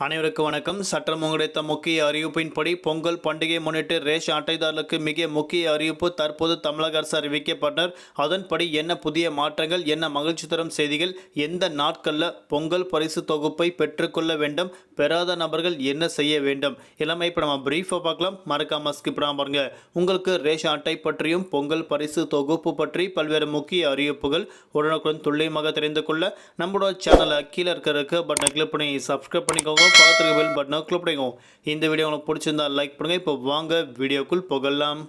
அனைவருக்கும் வணக்கம். சட்டம் கிடைத்த முக்கிய அறிவிப்பின்படி பொங்கல் பண்டிகை முன்னிட்டு ரேஷன் அட்டைதாரர்களுக்கு மிக முக்கிய அறிவிப்பு தற்போது தமிழக அரசு அறிவிக்கப்பட்டனர். அதன்படி என்ன புதிய மாற்றங்கள், என்ன மகிழ்ச்சி தரும் செய்திகள், எந்த நாட்களில் பொங்கல் பரிசு தொகுப்பை பெற்றுக்கொள்ள வேண்டும், பெறாத நபர்கள் என்ன செய்ய வேண்டும், எல்லாமே இப்போ நம்ம பிரீஃபாக பார்க்கலாம். மறக்காம ஸ்கிப் பண்ணாம பாருங்க. உங்களுக்கு ரேஷன் அட்டை பற்றியும் பொங்கல் பரிசு தொகுப்பு பற்றி பல்வேறு முக்கிய அறிவிப்புகள் உடனுக்குடன் துல்லியமாக தெரிந்து கொள்ள நம்மளோட சேனலை கீழே இருக்கிறதுக்கு பட்டனை கிளிக் பண்ணி சப்ஸ்கிரைப் பண்ணிக்கோங்க. பார்த்துருக்க பெல் பட்டனை கிளிக் பண்ணிக்கோங்க. இந்த வீடியோ உங்களுக்கு பிடிச்சிருந்தா லைக் பண்ணுங்க. இப்போ வாங்க வீடியோக்குள் போகலாம்.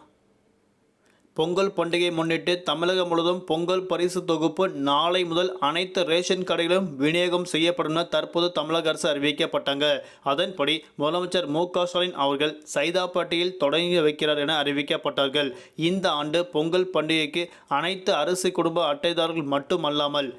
பொங்கல் பண்டிகை முன்னிட்டு தமிழகம் முழுவதும் பொங்கல் பரிசு தொகுப்பு நாளை முதல் அனைத்து ரேஷன் கடைகளிலும் விநியோகம் செய்யப்படும் என தற்போது தமிழக அரசு அறிவிக்கப்பட்டாங்க. அதன்படி முதலமைச்சர் மு.க.ஸ்டாலின் அவர்கள் சைதாப்பேட்டையில் தொடங்கி வைக்கிறார் என அறிவிக்கப்பட்டார்கள். இந்த ஆண்டு பொங்கல் பண்டிகைக்கு அனைத்து அரிசி குடும்ப அட்டைதாரர்கள் மட்டுமல்லாமல்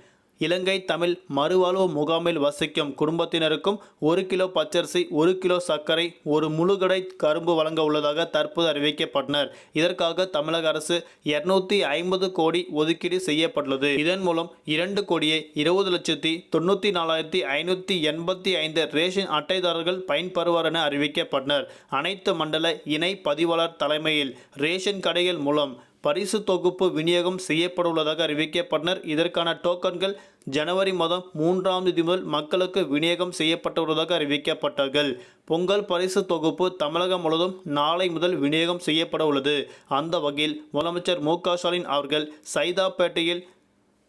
இலங்கை தமிழ் மறுவாழ்வு முகாமில் வசிக்கும் குடும்பத்தினருக்கும் 1 கிலோ பச்சரிசி, 1 கிலோ சர்க்கரை, ஒரு முழுகடை கரும்பு வழங்க உள்ளதாக தற்போது அறிவிக்கப்பட்டனர். இதற்காக தமிழக அரசு 250 கோடி ஒதுக்கீடு செய்யப்பட்டுள்ளது. இதன் மூலம் 2,20,94,585 ரேஷன் அட்டைதாரர்கள் பயன்பெறுவார் என அறிவிக்கப்பட்டனர். அனைத்து மண்டல இணை பதிவாளர் தலைமையில் ரேஷன் கடைகள் மூலம் பரிசு தொகுப்பு விநியோகம் செய்யப்பட உள்ளதாக அறிவிக்கப்பட்டனர். இதற்கான டோக்கன்கள் ஜனவரி மாதம் 3ஆம் தேதி முதல் மக்களுக்கு விநியோகம் செய்யப்பட்டுள்ளதாக அறிவிக்கப்பட்டார்கள். பொங்கல் பரிசு தொகுப்பு தமிழகம் முழுவதும் நாளை முதல் விநியோகம் செய்யப்பட உள்ளது. அந்த வகையில் முதலமைச்சர் மு.க.ஸ்டாலின் அவர்கள் சைதாப்பேட்டையில்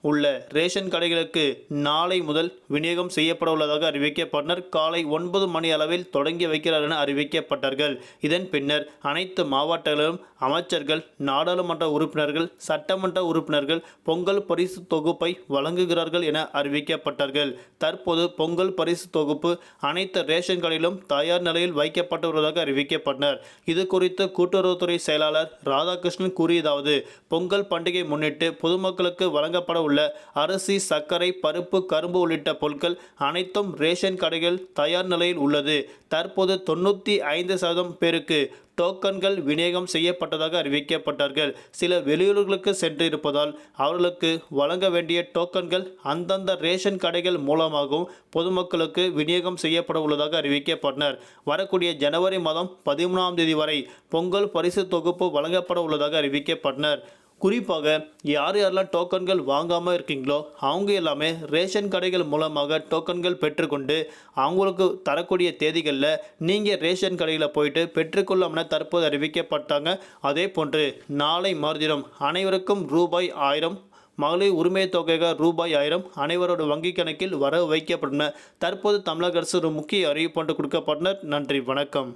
உள்ள ரேஷன் கடைகளுக்கு நாளை முதல் விநியோகம் செய்யப்பட உள்ளதாக அறிவிக்கப்பட்டனர். காலை 9 மணி அளவில் தொடங்கி வைக்கிறார் என அறிவிக்கப்பட்டார்கள். இதன் பின்னர் அனைத்து மாவட்டங்களிலும் அமைச்சர்கள், நாடாளுமன்ற உறுப்பினர்கள், சட்டமன்ற உறுப்பினர்கள் பொங்கல் பரிசு தொகுப்பை வழங்குகிறார்கள் என அறிவிக்கப்பட்டார்கள். தற்போது பொங்கல் பரிசு தொகுப்பு அனைத்து ரேஷன் கடையிலும் தயார் நிலையில் வைக்கப்பட்டுள்ளதாக அறிவிக்கப்பட்டனர். இது குறித்து கூட்டுறவுத்துறை செயலாளர் ராதாகிருஷ்ணன் கூறியதாவது: பொங்கல் பண்டிகை முன்னிட்டு பொதுமக்களுக்கு வழங்கப்பட உள்ள அரிசி, சர்க்கரை, பருப்பு, கரும்பு உள்ளிட்ட பொருட்கள் அனைத்தும் ரேஷன் கடைகள் தயார் நிலையில் உள்ளது. தற்போது 95% பேருக்கு டோக்கன்கள் விநியோகம் செய்யப்பட்டதாக அறிவிக்கப்பட்டார்கள். சில வெளியூர்களுக்கு சென்றிருப்பதால் அவர்களுக்கு வழங்க வேண்டிய டோக்கன்கள் அந்தந்த ரேஷன் கடைகள் மூலமாகவும் பொதுமக்களுக்கு விநியோகம் செய்யப்பட உள்ளதாக அறிவிக்கப்பட்டனர். வரக்கூடிய ஜனவரி மாதம் 13ஆம் தேதி வரை பொங்கல் பரிசு தொகுப்பு வழங்கப்பட உள்ளதாக அறிவிக்கப்பட்டனர். குறிப்பாக யாரெல்லாம் டோக்கன்கள் வாங்காமல் இருக்கீங்களோ அவங்க எல்லாமே ரேஷன் கடைகள் மூலமாக டோக்கன்கள் பெற்றுக்கொண்டு அவங்களுக்கு தரக்கூடிய தேதிகளில் நீங்கள் ரேஷன் கடையில் போயிட்டு பெற்றுக்கொள்ளாம தற்போது அறிவிக்கப்பட்டாங்க. அதே போன்று நாளை மறுதினம் அனைவருக்கும் ரூபாய் 1000, மகளிர் உரிமை தொகையாக ரூபாய் 1000 அனைவரோட வங்கி கணக்கில் வரவு வைக்கப்படும். தற்போது தமிழக அரசு ஒரு முக்கிய அறிவிப்பு கொடுக்கப்பட்டனர். நன்றி, வணக்கம்.